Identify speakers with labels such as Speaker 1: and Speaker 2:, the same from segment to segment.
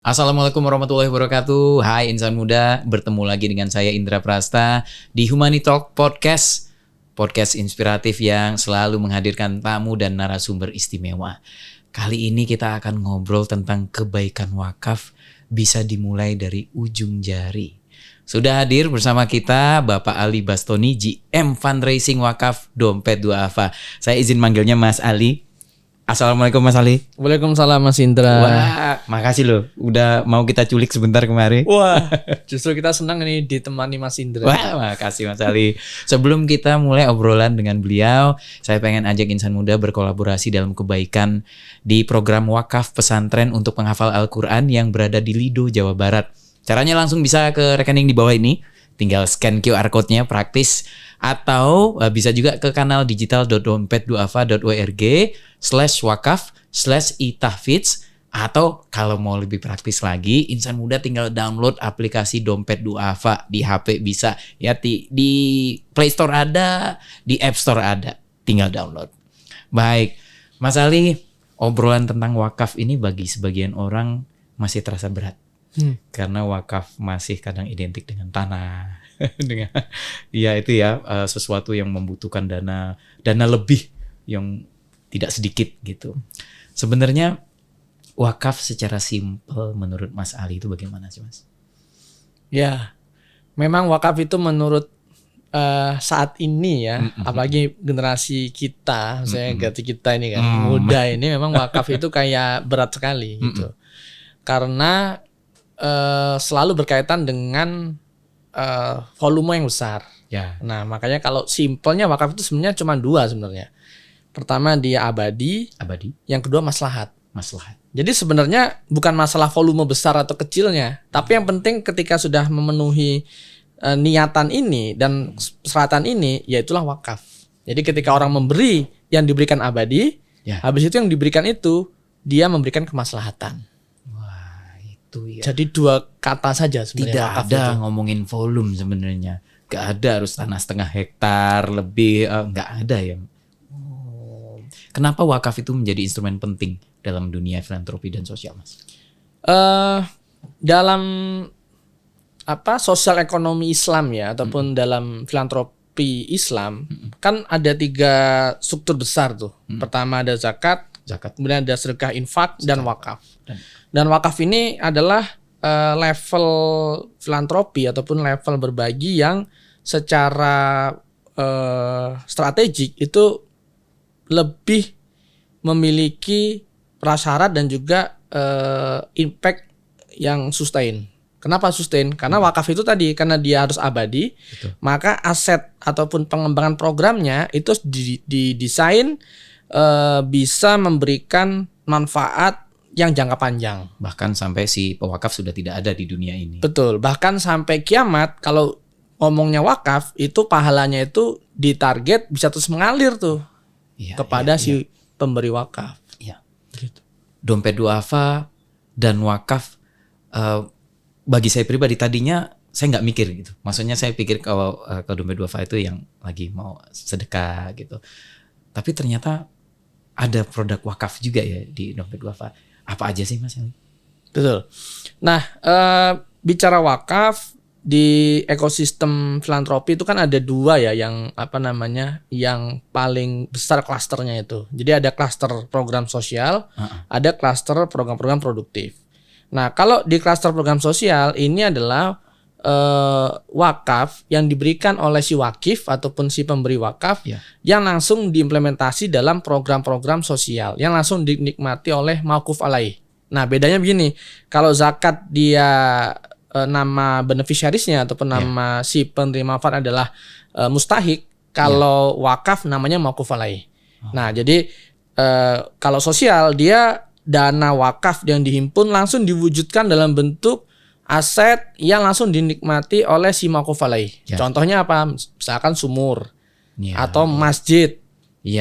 Speaker 1: Assalamualaikum warahmatullahi wabarakatuh. Hai insan muda, bertemu lagi dengan saya Indra Prasta di Humani Talk Podcast. Podcast inspiratif yang selalu menghadirkan tamu dan narasumber istimewa. Kali ini kita akan ngobrol tentang kebaikan wakaf bisa dimulai dari ujung jari. Sudah hadir bersama kita Bapak Ali Bastoni, GM Fundraising Wakaf Dompet Duafa. Saya izin manggilnya Mas Ali. Assalamualaikum Mas Ali.
Speaker 2: Waalaikumsalam Mas Indra.
Speaker 1: Wah, makasih loh udah mau kita culik sebentar kemarin.
Speaker 2: Wah, justru kita senang nih ditemani Mas Indra.
Speaker 1: Wah, makasih Mas Ali. Sebelum kita mulai obrolan dengan beliau, saya pengen ajak insan muda berkolaborasi dalam kebaikan di program wakaf pesantren untuk penghafal Al-Quran yang berada di Lido, Jawa Barat. Caranya langsung bisa ke rekening di bawah ini. Tinggal scan QR code-nya, praktis. Atau bisa juga ke kanal digital.dompetduafa.org/wakaf/itahfidz. Atau kalau mau lebih praktis lagi, insan muda tinggal download aplikasi Dompet Duafa di HP bisa. Ya di Play Store ada, di App Store ada. Tinggal download. Baik, Mas Ali, obrolan tentang wakaf ini bagi sebagian orang masih terasa berat. Karena wakaf masih kadang identik dengan tanah, dengan sesuatu yang membutuhkan dana lebih yang tidak sedikit gitu. Sebenarnya wakaf secara simpel menurut Mas Ali itu bagaimana sih Mas?
Speaker 2: Ya, memang wakaf itu menurut saat ini ya, apalagi generasi kita, saya ganti kita ini kan muda ini, memang wakaf itu kayak berat sekali gitu, karena selalu berkaitan dengan volume yang besar.
Speaker 1: Ya.
Speaker 2: Nah, makanya kalau simpelnya wakaf itu sebenarnya cuma dua sebenarnya. Pertama dia abadi. Yang kedua maslahat. Jadi sebenarnya bukan masalah volume besar atau kecilnya, tapi yang penting ketika sudah memenuhi niatan ini dan persyaratan ini, yaitulah wakaf. Jadi ketika orang memberi yang diberikan abadi, habis itu yang diberikan itu dia memberikan kemaslahatan.
Speaker 1: Ya.
Speaker 2: Jadi dua kata saja sebenarnya.
Speaker 1: Tidak ada ngomongin volume sebenarnya. Gak ada harus tanah setengah hektar lebih, gak ada ya. Kenapa wakaf itu menjadi instrumen penting dalam dunia filantropi dan sosial, Mas?
Speaker 2: Dalam sosial ekonomi Islam ya, ataupun dalam filantropi Islam, kan ada 3 struktur besar tuh. Pertama ada zakat, kemudian ada sedekah infak dan wakaf. Dan wakaf ini adalah level filantropi ataupun level berbagi yang secara strategik itu lebih memiliki prasyarat dan juga impact yang sustain. Kenapa sustain? Karena wakaf itu tadi, karena dia harus abadi, maka aset ataupun pengembangan programnya itu didesain bisa memberikan manfaat yang jangka panjang.
Speaker 1: Bahkan sampai si pewakaf sudah tidak ada di dunia ini.
Speaker 2: Betul, bahkan sampai kiamat kalau ngomongnya wakaf itu pahalanya itu ditarget bisa terus mengalir tuh kepada si pemberi wakaf.
Speaker 1: Iya. Gitu. Dompet Duafa dan wakaf bagi saya pribadi tadinya saya nggak mikir gitu. Maksudnya saya pikir kalau ke Dompet Duafa itu yang lagi mau sedekah gitu. Tapi ternyata ada produk wakaf juga ya di Dompet Duafa. Apa aja sih Mas?
Speaker 2: Betul. Nah, bicara wakaf di ekosistem filantropi itu kan ada 2 ya yang yang paling besar klasternya itu. Jadi ada klaster program sosial, ada klaster program-program produktif. Nah, kalau di klaster program sosial ini adalah wakaf yang diberikan oleh si wakif ataupun si pemberi wakaf yang langsung diimplementasi dalam program-program sosial yang langsung dinikmati oleh mauquf alaih. Nah, bedanya begini, kalau zakat dia nama beneficiarisnya ataupun nama si penerima manfaat adalah mustahik, kalau wakaf namanya mauquf alaih. Nah, jadi kalau sosial dia dana wakaf yang dihimpun langsung diwujudkan dalam bentuk aset yang langsung dinikmati oleh si mauquf alaih. Contohnya apa? Misalkan sumur atau masjid.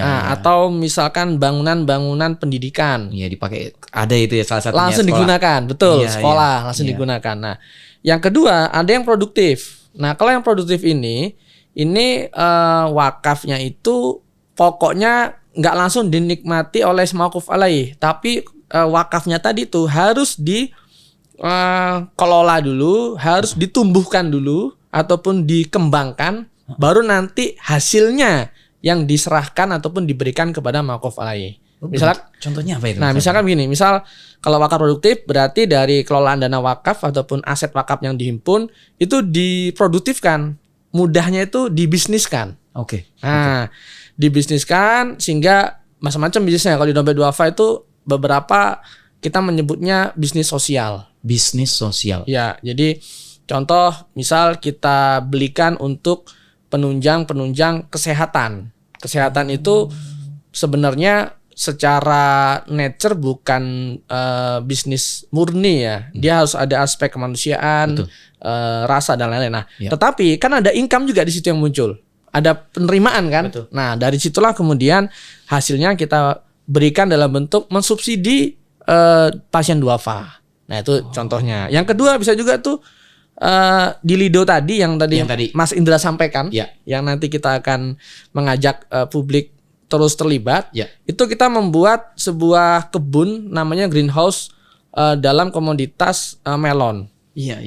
Speaker 2: Atau misalkan bangunan-bangunan pendidikan.
Speaker 1: Dipakai, ada itu ya salah satunya
Speaker 2: langsung
Speaker 1: sekolah.
Speaker 2: Digunakan, betul, sekolah langsung digunakan. Nah, yang kedua ada yang produktif. Nah, kalau yang produktif ini wakafnya itu pokoknya nggak langsung dinikmati oleh mauquf alaih, tapi wakafnya tadi tuh harus kelola dulu, harus ditumbuhkan dulu ataupun dikembangkan, baru nanti hasilnya yang diserahkan ataupun diberikan kepada mauquf alaih. Misalnya
Speaker 1: contohnya apa itu?
Speaker 2: Nah, misalkan begini, misal kalau wakaf produktif berarti dari kelolaan dana wakaf ataupun aset wakaf yang dihimpun itu diproduktifkan. Mudahnya itu dibisniskan.
Speaker 1: Oke.
Speaker 2: Nah, dibisniskan sehingga macam-macam bisnisnya. Kalau di dompet duafa itu beberapa kita menyebutnya bisnis sosial.
Speaker 1: Bisnis sosial.
Speaker 2: Ya, jadi contoh misal kita belikan untuk penunjang kesehatan. Kesehatan itu sebenarnya secara nature bukan bisnis murni ya. Dia harus ada aspek kemanusiaan, rasa dan lain-lain. Nah, tetapi kan ada income juga di situ yang muncul. Ada penerimaan kan?
Speaker 1: Betul.
Speaker 2: Nah, dari situlah kemudian hasilnya kita berikan dalam bentuk mensubsidi pasien duafa. Nah, itu contohnya. Yang kedua bisa juga tuh di Lido tadi yang tadi Mas Indra sampaikan, yang nanti kita akan mengajak publik terus terlibat, itu kita membuat sebuah kebun namanya greenhouse dalam komoditas melon.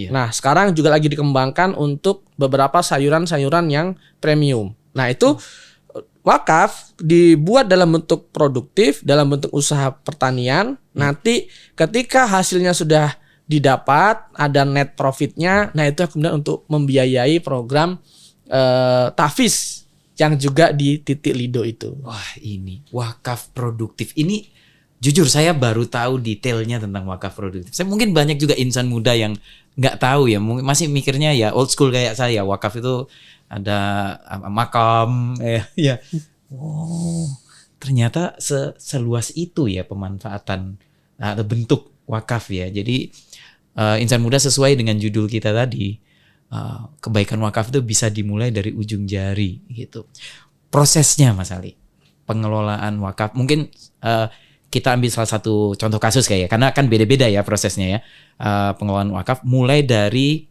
Speaker 2: Nah, sekarang juga lagi dikembangkan untuk beberapa sayuran-sayuran yang premium. Nah, itu wakaf dibuat dalam bentuk produktif, dalam bentuk usaha pertanian. Nanti ketika hasilnya sudah didapat, ada net profitnya, nah itu kemudian untuk membiayai program tahfiz yang juga di titik Lido itu.
Speaker 1: Wah, ini wakaf produktif. Ini jujur saya baru tahu detailnya tentang wakaf produktif. Saya mungkin banyak juga insan muda yang nggak tahu ya, mungkin masih mikirnya ya old school kayak saya. Wakaf itu ada makam, ya. Oh, ternyata seluas itu ya pemanfaatan atau bentuk wakaf ya. Jadi insan muda sesuai dengan judul kita tadi. Kebaikan wakaf itu bisa dimulai dari ujung jari gitu. Prosesnya Mas Ali, pengelolaan wakaf mungkin kita ambil salah satu contoh kasus kayak karena kan beda-beda ya prosesnya ya. Pengelolaan wakaf mulai dari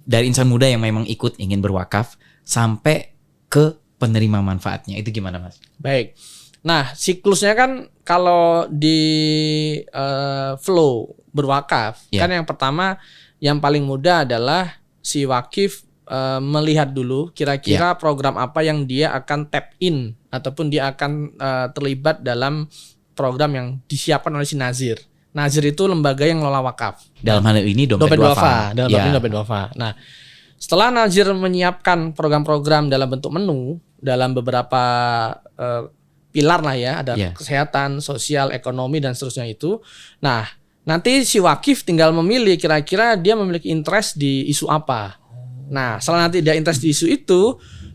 Speaker 1: insan muda yang memang ikut ingin berwakaf sampai ke penerima manfaatnya. Itu gimana Mas?
Speaker 2: Baik. Nah, siklusnya kan kalau di flow berwakaf kan yang pertama yang paling mudah adalah si wakif melihat dulu kira-kira program apa yang dia akan tap in ataupun dia akan terlibat dalam program yang disiapkan oleh si nazir. Nazir itu lembaga yang ngelola wakaf.
Speaker 1: Dalam hal ini dompet duafa.
Speaker 2: Dalam hal ini dompet duafa. Nah, setelah nazir menyiapkan program-program dalam bentuk menu dalam beberapa pilar lah ya, ada kesehatan, sosial, ekonomi dan seterusnya itu. Nah, nanti si wakif tinggal memilih kira-kira dia memiliki interest di isu apa. Nah, setelah nanti dia interest di isu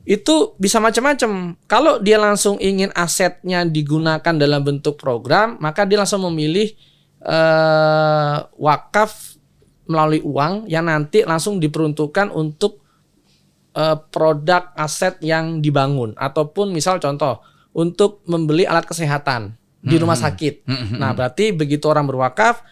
Speaker 2: itu bisa macam-macam. Kalau dia langsung ingin asetnya digunakan dalam bentuk program, maka dia langsung memilih wakaf melalui uang yang nanti langsung diperuntukkan untuk produk aset yang dibangun. Ataupun misal contoh, untuk membeli alat kesehatan di rumah sakit. Nah, berarti begitu orang berwakaf,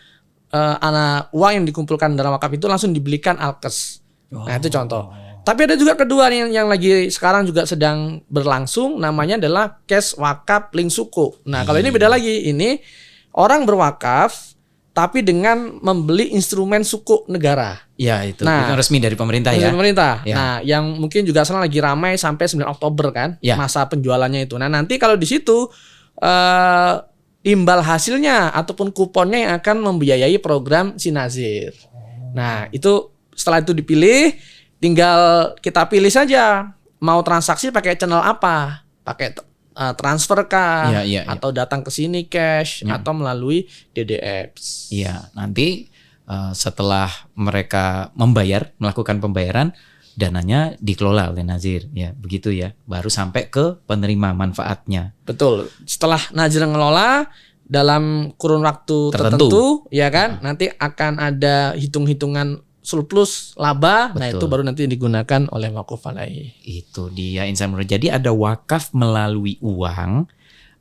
Speaker 2: uang yang dikumpulkan dalam wakaf itu langsung dibelikan alkes. Nah, itu contoh. Tapi ada juga kedua yang lagi sekarang juga sedang berlangsung, namanya adalah cash wakaf link suku. Nah, kalau ini beda lagi. Ini orang berwakaf tapi dengan membeli instrumen suku negara.
Speaker 1: Ya, itu resmi dari pemerintah ya.
Speaker 2: Pemerintah. Ya. Nah, yang mungkin juga sekarang lagi ramai sampai 9 Oktober kan, masa penjualannya itu. Nah, nanti kalau di situ imbal hasilnya ataupun kuponnya yang akan membiayai program si nazir. Nah, itu setelah itu dipilih, tinggal kita pilih saja mau transaksi pakai channel apa, pakai transfer kah, atau datang ke sini cash, atau melalui DDX.
Speaker 1: Iya, nanti setelah mereka melakukan pembayaran, dananya dikelola oleh nazir, ya begitu ya, baru sampai ke penerima manfaatnya.
Speaker 2: Betul. Setelah nazir ngelola dalam kurun waktu tertentu, ya kan, nanti akan ada hitung-hitungan surplus laba. Betul. Nah, itu baru nanti digunakan oleh wakuf alaih.
Speaker 1: Itu dia insan muda. Jadi ada wakaf melalui uang,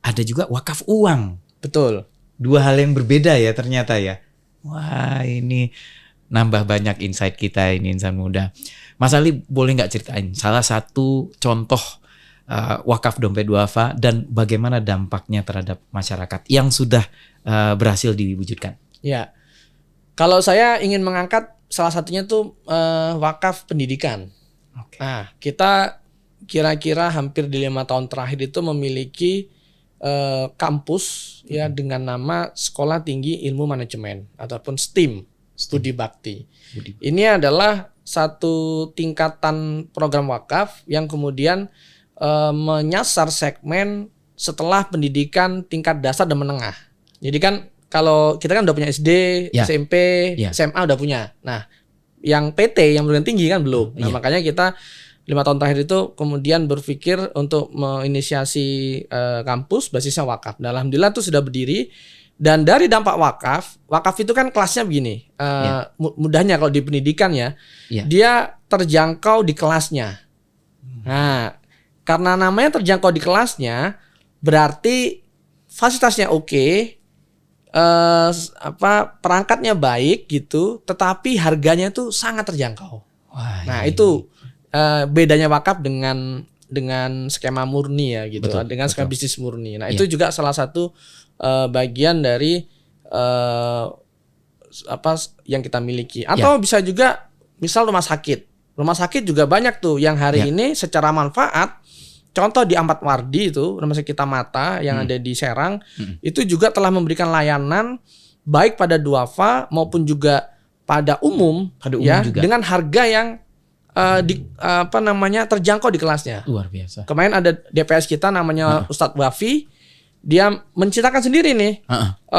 Speaker 1: ada juga wakaf uang.
Speaker 2: Betul.
Speaker 1: Dua hal yang berbeda ya ternyata ya. Wah, ini nambah banyak insight kita ini insan muda. Mas Ali boleh nggak ceritain salah satu contoh wakaf dompet duafa dan bagaimana dampaknya terhadap masyarakat yang sudah berhasil diwujudkan?
Speaker 2: Ya, kalau saya ingin mengangkat salah satunya tuh wakaf pendidikan.
Speaker 1: Oke.
Speaker 2: Nah, kita kira-kira hampir di 5 tahun terakhir itu memiliki kampus ya dengan nama Sekolah Tinggi Ilmu Manajemen ataupun STIM, Studi Bakti. Ini adalah satu tingkatan program wakaf yang kemudian menyasar segmen setelah pendidikan tingkat dasar dan menengah. Jadi kan kalau kita kan udah punya SD,
Speaker 1: Ya.
Speaker 2: SMP,
Speaker 1: Ya.
Speaker 2: SMA udah punya. Nah, yang PT yang perguruan tinggi kan belum. Nah,
Speaker 1: Iya.
Speaker 2: makanya kita 5 tahun terakhir itu kemudian berpikir untuk menginisiasi kampus basisnya wakaf. Nah, alhamdulillah itu sudah berdiri. Dan dari dampak wakaf itu kan kelasnya begini. Mudahnya kalau di pendidikan ya,
Speaker 1: Iya.
Speaker 2: dia terjangkau di kelasnya. Nah, karena namanya terjangkau di kelasnya, berarti fasilitasnya oke, perangkatnya baik gitu, tetapi harganya itu sangat terjangkau.
Speaker 1: Wah,
Speaker 2: Nah,
Speaker 1: ini.
Speaker 2: itu bedanya wakaf dengan skema murni ya gitu,
Speaker 1: Betul,
Speaker 2: dengan skema
Speaker 1: betul.
Speaker 2: bisnis murni. Nah,
Speaker 1: Iya.
Speaker 2: itu juga salah satu bagian dari yang kita miliki. Atau bisa juga misal rumah sakit. Rumah sakit juga banyak tuh yang hari
Speaker 1: Ya.
Speaker 2: ini secara manfaat. Contoh di Ahmad Wardi itu rumah sakit kita mata yang ada di Serang itu juga telah memberikan layanan baik pada duafa maupun juga pada umum,
Speaker 1: Pada umum
Speaker 2: ya
Speaker 1: juga.
Speaker 2: dengan harga yang terjangkau di kelasnya.
Speaker 1: Luar biasa.
Speaker 2: Kemarin ada DPS kita namanya Ustadz Wafi, dia menciptakan sendiri nih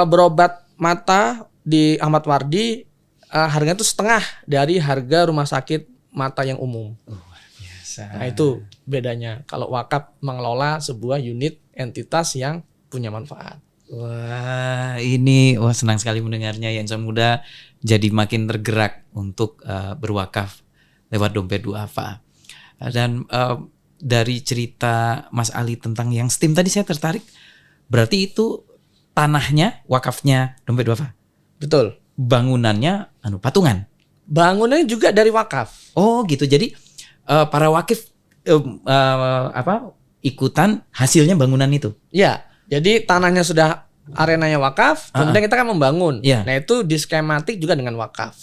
Speaker 2: berobat mata di Ahmad Wardi, harganya itu setengah dari harga rumah sakit mata yang umum.
Speaker 1: Luar biasa.
Speaker 2: Nah, itu bedanya kalau wakaf mengelola sebuah unit entitas yang punya manfaat.
Speaker 1: Wah, ini senang sekali mendengarnya ya. Insan Muda jadi makin tergerak untuk berwakaf lewat dompet duafa. Dan dari cerita Mas Ali tentang yang STIM tadi saya tertarik. Berarti itu tanahnya wakafnya dompet duafa.
Speaker 2: Betul.
Speaker 1: Bangunannya patungan.
Speaker 2: Bangunannya juga dari wakaf.
Speaker 1: Oh, gitu. Jadi para wakif ikutan hasilnya bangunan itu.
Speaker 2: Ya, jadi tanahnya sudah arenanya wakaf, kemudian kita kan membangun.
Speaker 1: Iya.
Speaker 2: Nah, itu diskematik juga dengan wakaf.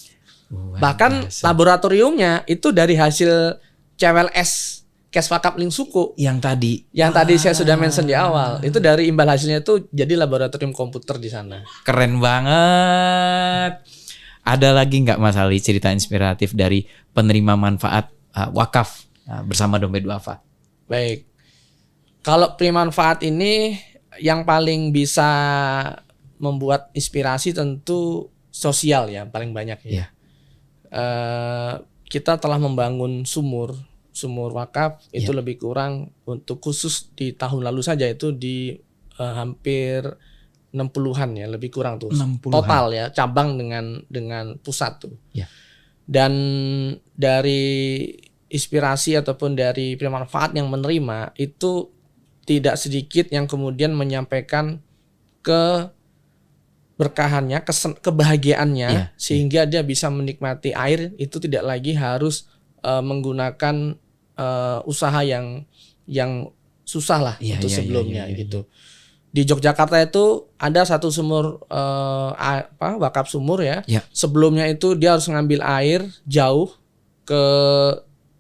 Speaker 1: Luar
Speaker 2: Bahkan
Speaker 1: biasa.
Speaker 2: laboratoriumnya itu dari hasil CWLS Kes Wakaf Link Suku
Speaker 1: yang tadi
Speaker 2: saya sudah mention di awal. Itu dari imbal hasilnya itu jadi laboratorium komputer di sana.
Speaker 1: keren banget. Ada lagi nggak Mas Ali cerita inspiratif dari penerima manfaat wakaf bersama dompet duafa?
Speaker 2: Baik. Kalau primanfaat ini yang paling bisa membuat inspirasi tentu sosial ya, paling banyak ya.
Speaker 1: Iya.
Speaker 2: Kita telah membangun sumur wakaf itu lebih kurang untuk khusus di tahun lalu saja itu di hampir 60-an ya, lebih kurang tuh
Speaker 1: 60-an.
Speaker 2: total ya, cabang dengan pusat tuh.
Speaker 1: Ya.
Speaker 2: Dan dari inspirasi ataupun dari pemanfaat yang menerima itu tidak sedikit yang kemudian menyampaikan keberkahannya, kebahagiaannya, sehingga dia bisa menikmati air itu tidak lagi harus menggunakan usaha yang susah lah untuk sebelumnya gitu. Di Yogyakarta itu ada satu sumur wakaf sumur ya. Sebelumnya itu dia harus ngambil air jauh ke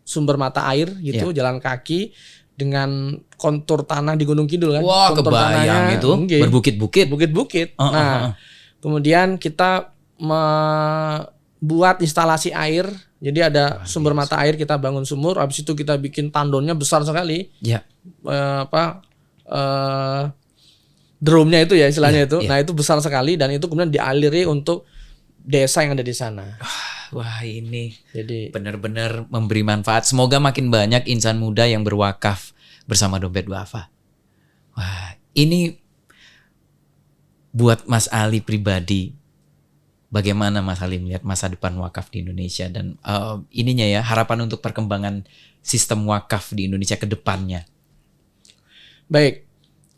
Speaker 2: sumber mata air gitu, jalan kaki dengan kontur tanah di Gunung Kidul kan.
Speaker 1: Wah,
Speaker 2: kontur
Speaker 1: kebayang itu berbukit-bukit.
Speaker 2: Nah, kemudian kita membuat instalasi air. Jadi ada sumber mata air, kita bangun sumur, habis itu kita bikin tandonnya besar sekali.
Speaker 1: Ya.
Speaker 2: Drumnya itu ya istilahnya itu. Nah, itu besar sekali dan itu kemudian dialiri untuk desa yang ada di sana.
Speaker 1: Wah, ini
Speaker 2: jadi
Speaker 1: benar-benar memberi manfaat. Semoga makin banyak insan muda yang berwakaf bersama dompet duafa. Wah, ini buat Mas Ali pribadi, bagaimana Mas Ali melihat masa depan wakaf di Indonesia dan ininya ya, harapan untuk perkembangan sistem wakaf di Indonesia ke depannya.
Speaker 2: Baik.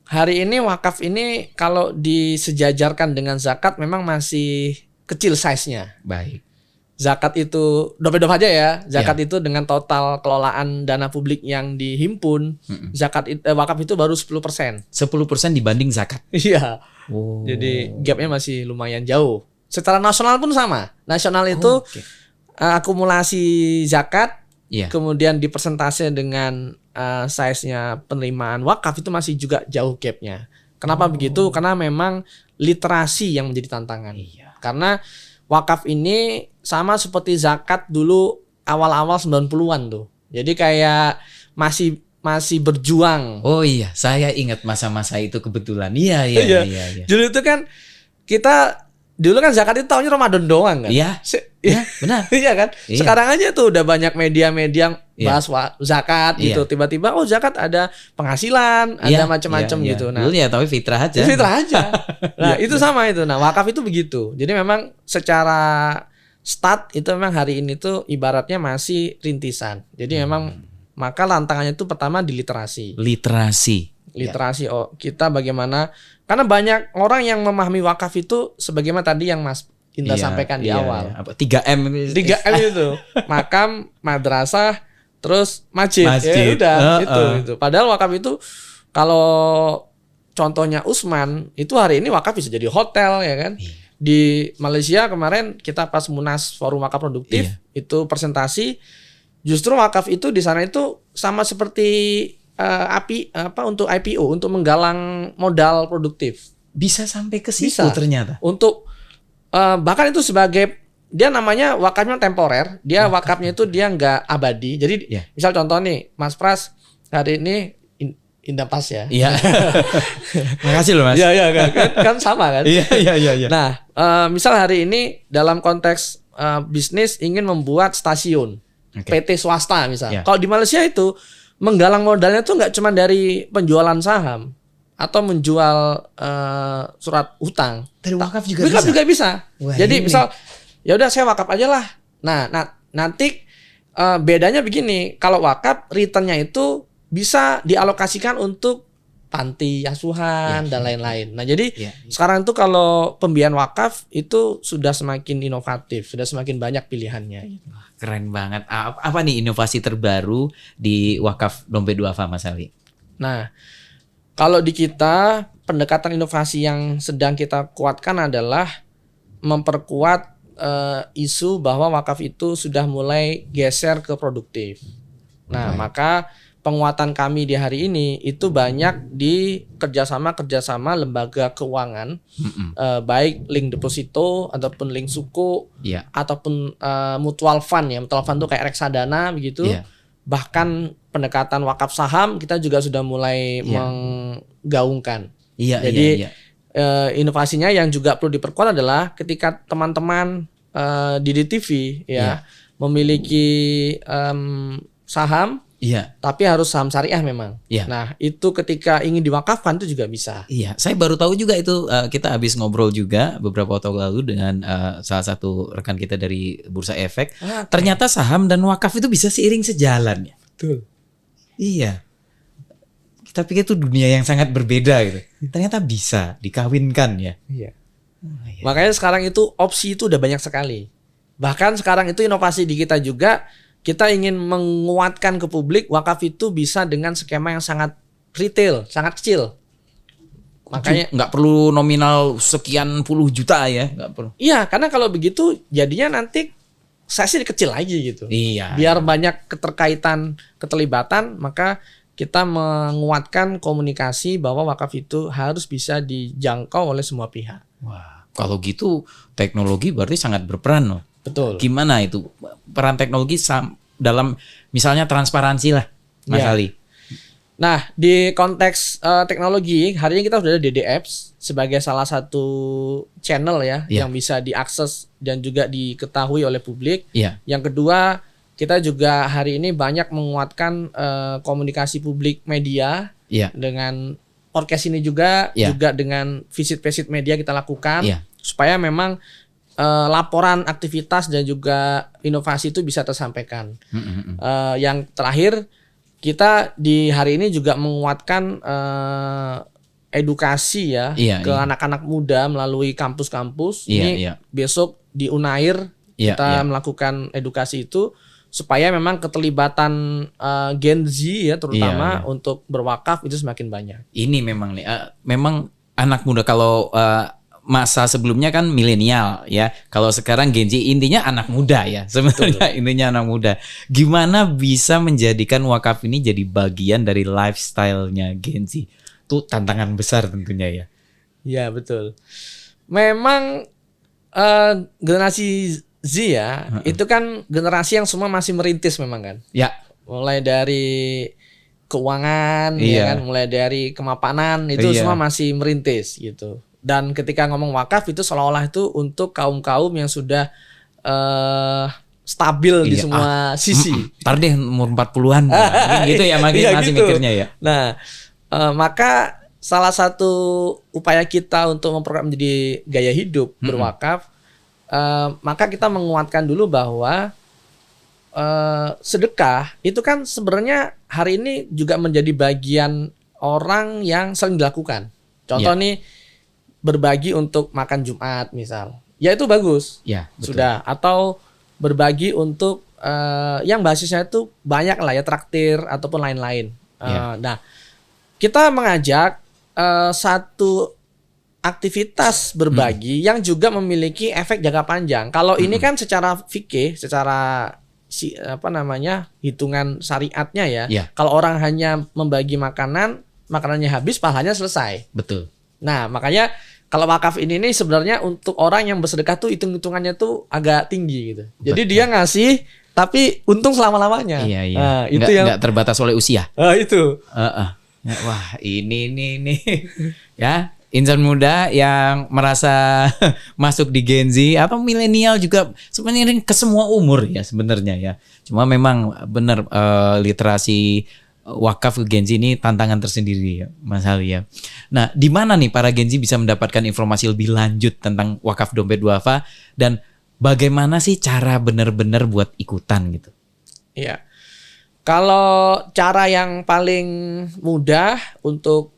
Speaker 2: Hari ini wakaf ini kalau disejajarkan dengan zakat memang masih kecil size-nya.
Speaker 1: Baik.
Speaker 2: Zakat itu dompet-dompet aja ya. Zakat itu dengan total kelolaan dana publik yang dihimpun, wakaf itu baru 10%.
Speaker 1: 10% dibanding zakat.
Speaker 2: Iya.
Speaker 1: Oh.
Speaker 2: Jadi gapnya masih lumayan jauh. Secara nasional pun sama. Nasional itu
Speaker 1: Oke.
Speaker 2: akumulasi zakat,
Speaker 1: Iya.
Speaker 2: kemudian dipersentase dengan size-nya penerimaan wakaf itu masih juga jauh gap-nya. Kenapa begitu? Karena memang literasi yang menjadi tantangan.
Speaker 1: Iya.
Speaker 2: Karena wakaf ini sama seperti zakat dulu awal-awal 90-an tuh. Jadi kayak masih berjuang.
Speaker 1: Oh iya, saya ingat masa-masa itu kebetulan. Iya.
Speaker 2: Dulu itu kan kita dulu kan zakat itu tahunnya Ramadan doang kan.
Speaker 1: Iya. Iya, benar.
Speaker 2: Iya kan?
Speaker 1: Iya.
Speaker 2: Sekarang aja tuh udah banyak media-media
Speaker 1: Iya.
Speaker 2: bahas zakat gitu.
Speaker 1: Iya.
Speaker 2: Tiba-tiba zakat ada penghasilan, ada macam-macam gitu. Nah,
Speaker 1: Dulu ya tapi fitrah aja.
Speaker 2: fitrah aja. Nah, itu sama itu. Nah, wakaf itu begitu. Jadi memang secara start itu memang hari ini tuh ibaratnya masih rintisan. Jadi memang maka tantangannya itu pertama di literasi. Literasi kita bagaimana, karena banyak orang yang memahami wakaf itu sebagaimana tadi yang Mas Indra sampaikan di awal.
Speaker 1: Apa 3M
Speaker 2: 3M itu. Makam, madrasah, terus masjid.
Speaker 1: Masjid.
Speaker 2: Ya udah, itu. Padahal wakaf itu kalau contohnya Usman, itu hari ini wakaf bisa jadi hotel ya kan.
Speaker 1: Iya.
Speaker 2: Di Malaysia kemarin kita pas Munas Forum Wakaf Produktif
Speaker 1: Iya.
Speaker 2: itu presentasi, justru wakaf itu di sana itu sama seperti untuk IPO, untuk menggalang modal produktif.
Speaker 1: Bisa sampai ke situ
Speaker 2: Bisa.
Speaker 1: ternyata.
Speaker 2: Untuk bahkan itu sebagai, dia namanya wakafnya temporer, dia wakafnya itu dia nggak abadi. Jadi
Speaker 1: Iya.
Speaker 2: misal contoh nih, Mas Pras hari ini Indah Pas ya.
Speaker 1: Iya. Makasih loh Mas.
Speaker 2: Iya kan sama kan.
Speaker 1: Iya.
Speaker 2: Nah, misal hari ini dalam konteks bisnis ingin membuat stasiun
Speaker 1: Oke.
Speaker 2: PT swasta misal.
Speaker 1: Iya.
Speaker 2: Kalau di Malaysia itu menggalang modalnya tuh nggak cuma dari penjualan saham atau menjual surat utang.
Speaker 1: Dari wakaf juga
Speaker 2: Wakaf
Speaker 1: bisa.
Speaker 2: juga bisa.
Speaker 1: Wah,
Speaker 2: Jadi
Speaker 1: ini.
Speaker 2: misal ya udah saya wakaf aja lah. Nah, nanti bedanya begini, kalau wakaf returnnya itu bisa dialokasikan untuk panti asuhan dan lain-lain. Nah, jadi
Speaker 1: Iya.
Speaker 2: sekarang tuh kalau pembiayaan wakaf itu sudah semakin inovatif, sudah semakin banyak pilihannya.
Speaker 1: Keren banget. Apa nih inovasi terbaru di wakaf Dompet Duafa Mas Ali?
Speaker 2: Nah, kalau di kita pendekatan inovasi yang sedang kita kuatkan adalah memperkuat isu bahwa wakaf itu sudah mulai geser ke produktif. Nah, maka penguatan kami di hari ini itu banyak di kerjasama lembaga keuangan, baik link deposito ataupun link suku,
Speaker 1: Iya.
Speaker 2: ataupun mutual fund ya. Mutual fund itu kayak reksadana begitu.
Speaker 1: Iya.
Speaker 2: Bahkan pendekatan wakaf saham kita juga sudah mulai
Speaker 1: Iya.
Speaker 2: menggaungkan.
Speaker 1: Iya.
Speaker 2: Jadi inovasinya yang juga perlu diperkuat adalah ketika teman-teman di DTV ya memiliki saham,
Speaker 1: Iya.
Speaker 2: tapi harus saham syariah memang.
Speaker 1: Iya.
Speaker 2: Nah, itu ketika ingin diwakafkan itu juga bisa.
Speaker 1: Iya, saya baru tahu juga itu, kita habis ngobrol juga beberapa waktu lalu dengan salah satu rekan kita dari Bursa Efek. Ternyata saham dan wakaf itu bisa seiring sejalan ya.
Speaker 2: Betul.
Speaker 1: Iya. Kita pikir itu dunia yang sangat berbeda gitu. Ternyata bisa dikawinkan ya.
Speaker 2: Iya. Makanya sekarang itu opsi itu udah banyak sekali. Bahkan sekarang itu inovasi di kita juga, kita ingin menguatkan ke publik wakaf itu bisa dengan skema yang sangat retail, sangat kecil. Makanya
Speaker 1: nggak perlu nominal sekian puluh juta ya, nggak perlu.
Speaker 2: iya, karena kalau begitu jadinya nanti size-nya kecil lagi gitu.
Speaker 1: Iya.
Speaker 2: Biar banyak keterlibatan, maka kita menguatkan komunikasi bahwa wakaf itu harus bisa dijangkau oleh semua pihak.
Speaker 1: Wah, kalau gitu teknologi berarti sangat berperan loh.
Speaker 2: Betul.
Speaker 1: Gimana itu peran teknologi dalam misalnya transparansi lah, Mas
Speaker 2: Iya.
Speaker 1: Ali?
Speaker 2: Nah, di konteks teknologi, hari ini kita sudah ada DD Apps sebagai salah satu channel ya
Speaker 1: Iya.
Speaker 2: yang bisa diakses dan juga diketahui oleh publik.
Speaker 1: Iya.
Speaker 2: Yang kedua, kita juga hari ini banyak menguatkan komunikasi publik media
Speaker 1: Iya.
Speaker 2: dengan podcast ini juga,
Speaker 1: Iya.
Speaker 2: juga dengan visit-visit media kita lakukan
Speaker 1: Iya.
Speaker 2: supaya memang laporan aktivitas dan juga inovasi itu bisa tersampaikan. Yang terakhir, kita di hari ini juga menguatkan edukasi ya
Speaker 1: Iya,
Speaker 2: ke
Speaker 1: iya.
Speaker 2: anak-anak muda melalui kampus-kampus.
Speaker 1: Iya,
Speaker 2: Ini
Speaker 1: iya.
Speaker 2: besok di Unair
Speaker 1: Iya,
Speaker 2: kita
Speaker 1: iya.
Speaker 2: melakukan edukasi itu supaya memang keterlibatan Gen Z ya terutama
Speaker 1: Iya, iya.
Speaker 2: untuk berwakaf itu semakin banyak.
Speaker 1: Ini memang nih, memang anak muda kalau masa sebelumnya kan milenial ya. Kalau sekarang Gen Z intinya anak muda ya. Sebenarnya intinya anak muda. Gimana bisa menjadikan wakaf ini jadi bagian dari lifestyle-nya Gen Z? Itu tantangan besar tentunya ya.
Speaker 2: Ya betul. Memang generasi Z ya, itu kan generasi yang semua masih merintis memang kan.
Speaker 1: Ya.
Speaker 2: Mulai dari keuangan,
Speaker 1: Iya.
Speaker 2: ya kan, mulai dari kemapanan itu
Speaker 1: Iya.
Speaker 2: semua masih merintis gitu. Dan ketika ngomong wakaf itu seolah-olah itu untuk kaum-kaum yang sudah stabil di
Speaker 1: Iya.
Speaker 2: semua sisi.
Speaker 1: Ntar deh umur 40-an. Mungkin gitu ya makin
Speaker 2: Iya,
Speaker 1: masih
Speaker 2: gitu.
Speaker 1: mikirnya ya.
Speaker 2: Nah, maka salah satu upaya kita untuk memprogram menjadi gaya hidup berwakaf, maka kita menguatkan dulu bahwa sedekah itu kan sebenarnya hari ini juga menjadi bagian orang yang sering dilakukan. Contoh nih, berbagi untuk makan Jumat misal, ya itu bagus,
Speaker 1: Ya, betul.
Speaker 2: sudah. Atau berbagi untuk yang basisnya itu banyak lah ya, traktir ataupun lain-lain. Nah, kita mengajak satu aktivitas berbagi yang juga memiliki efek jangka panjang. Kalau ini kan secara fikih, secara hitungan syariatnya ya. Kalau orang hanya membagi makanan, makanannya habis, pahalanya selesai.
Speaker 1: Betul.
Speaker 2: Nah, makanya kalau wakaf ini nih sebenarnya untuk orang yang bersedekah tuh hitung-hitungannya tuh agak tinggi gitu. Jadi dia ngasih tapi untung selama-lamanya.
Speaker 1: Iya.
Speaker 2: Nah, itu yang
Speaker 1: nggak terbatas oleh usia.
Speaker 2: Itu.
Speaker 1: Ya, wah, ini ya, insan muda yang merasa masuk di Gen Z atau milenial juga sebenarnya ke semua umur ya sebenarnya ya. Cuma memang benar literasi wakaf ke Gen Z ini tantangan tersendiri ya, Mas Ali ya. Nah, di mana nih para Gen Z bisa mendapatkan informasi lebih lanjut tentang wakaf dompet duafa dan bagaimana sih cara benar-benar buat ikutan gitu?
Speaker 2: Iya. Kalau cara yang paling mudah untuk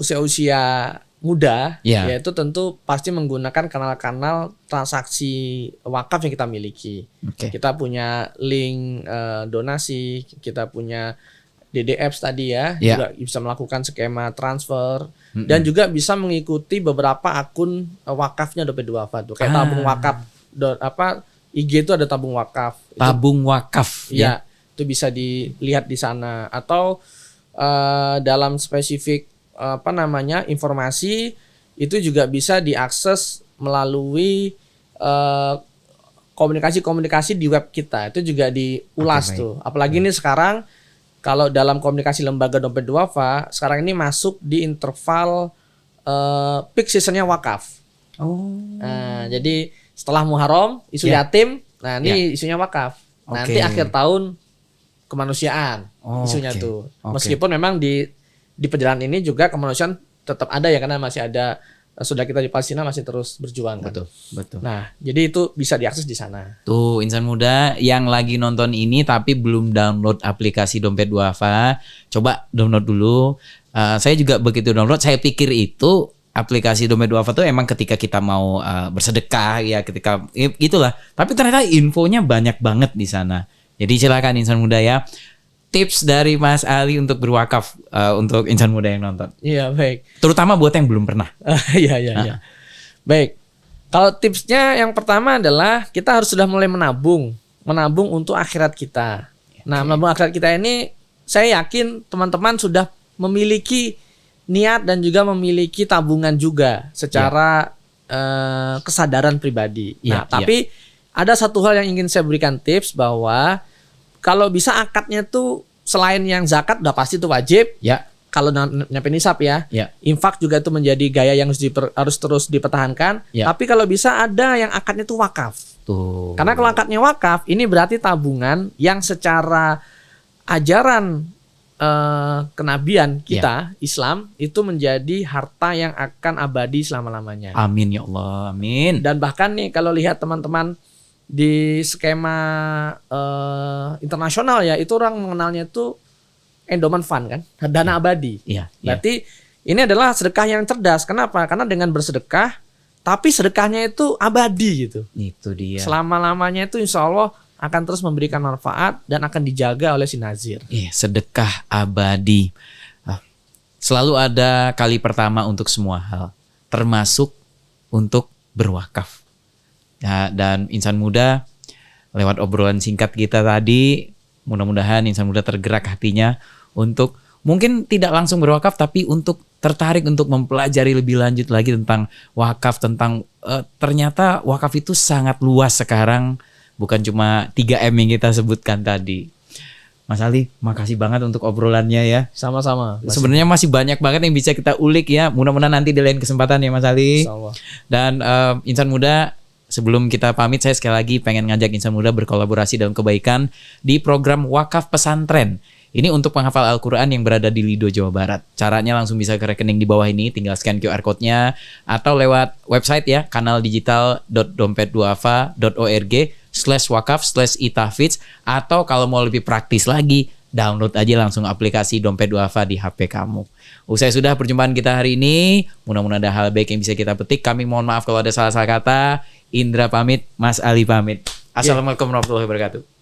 Speaker 2: usia-usia muda, yaitu tentu pasti menggunakan kanal-kanal transaksi wakaf yang kita miliki. Kita punya link donasi, kita punya DDFs tadi ya, juga bisa melakukan skema transfer, dan juga bisa mengikuti beberapa akun wakafnya dompet duafa tuh, kayak tabung wakaf, IG itu ada tabung wakaf.
Speaker 1: Tabung wakaf
Speaker 2: ya. Itu bisa dilihat di sana, atau dalam spesifik informasi itu juga bisa diakses melalui komunikasi-komunikasi di web kita, itu juga diulas tuh. Apalagi ini sekarang kalau dalam komunikasi lembaga dompet duafa sekarang ini masuk di interval peak seasonnya wakaf. Nah, jadi setelah Muharram isu yatim, nah ini isunya wakaf. Nanti akhir tahun kemanusiaan isunya tuh. Meskipun memang di perjalanan ini juga kemanusiaan tetap ada ya, karena masih ada saudara kita di Palestina masih terus berjuang kan.
Speaker 1: Betul.
Speaker 2: Nah, jadi itu bisa diakses di sana.
Speaker 1: Tuh, insan muda yang lagi nonton ini tapi belum download aplikasi Dompet Duafa, coba download dulu. Saya juga begitu download, saya pikir itu aplikasi Dompet Duafa tuh emang ketika kita mau bersedekah ya, ketika gitulah. Tapi ternyata infonya banyak banget di sana. Jadi silakan insan muda ya. Tips dari Mas Ali untuk berwakaf untuk insan muda yang nonton.
Speaker 2: Iya, baik.
Speaker 1: Terutama buat yang belum pernah.
Speaker 2: Iya. Baik. Kalau tipsnya yang pertama adalah kita harus sudah mulai menabung untuk akhirat kita. Nah, menabung akhirat kita ini saya yakin teman-teman sudah memiliki niat dan juga memiliki tabungan juga secara kesadaran pribadi. Tapi ada satu hal yang ingin saya berikan tips, bahwa kalau bisa akadnya tuh selain yang zakat udah pasti tuh wajib. Kalau nyampe nisab ya. Infak juga itu menjadi gaya yang harus terus dipertahankan. Tapi kalau bisa ada yang akadnya tuh wakaf. Karena kalau akadnya wakaf, ini berarti tabungan yang secara ajaran kenabian kita Islam itu menjadi harta yang akan abadi selama-lamanya.
Speaker 1: Amin ya Allah, amin.
Speaker 2: Dan bahkan nih kalau lihat teman-teman di skema internasional ya, itu orang mengenalnya itu endowment fund kan, dana abadi. Berarti ini adalah sedekah yang cerdas. Kenapa? Karena dengan bersedekah, tapi sedekahnya itu abadi gitu.
Speaker 1: Itu dia.
Speaker 2: Selama-lamanya itu insya Allah akan terus memberikan manfaat dan akan dijaga oleh si nazir.
Speaker 1: Sedekah abadi. Selalu ada kali pertama untuk semua hal, termasuk untuk berwakaf. Ya, dan insan muda lewat obrolan singkat kita tadi, mudah-mudahan insan muda tergerak hatinya untuk mungkin tidak langsung berwakaf, tapi untuk tertarik untuk mempelajari lebih lanjut lagi tentang wakaf, tentang ternyata wakaf itu sangat luas sekarang, bukan cuma 3M yang kita sebutkan tadi. Mas Ali, makasih banget untuk obrolannya ya.
Speaker 2: Sama-sama.
Speaker 1: Sebenarnya masih banyak banget yang bisa kita ulik ya. Mudah-mudahan nanti di lain kesempatan ya Mas Ali.
Speaker 2: Sama.
Speaker 1: Dan insan muda, sebelum kita pamit, saya sekali lagi pengen ngajak insan muda berkolaborasi dalam kebaikan di program Wakaf Pesantren. Ini untuk penghafal Al-Quran yang berada di Lido, Jawa Barat. Caranya langsung bisa ke rekening di bawah ini, tinggal scan QR code-nya, atau lewat website ya, kanaldigital.dompetduafa.org/wakaf/itahfidz, atau kalau mau lebih praktis lagi, download aja langsung aplikasi Dompet Duafa di HP kamu. Usai sudah perjumpaan kita hari ini, mudah-mudahan ada hal baik yang bisa kita petik. Kami mohon maaf kalau ada salah-salah kata. Indra pamit, Mas Ali pamit. Assalamualaikum warahmatullahi wabarakatuh.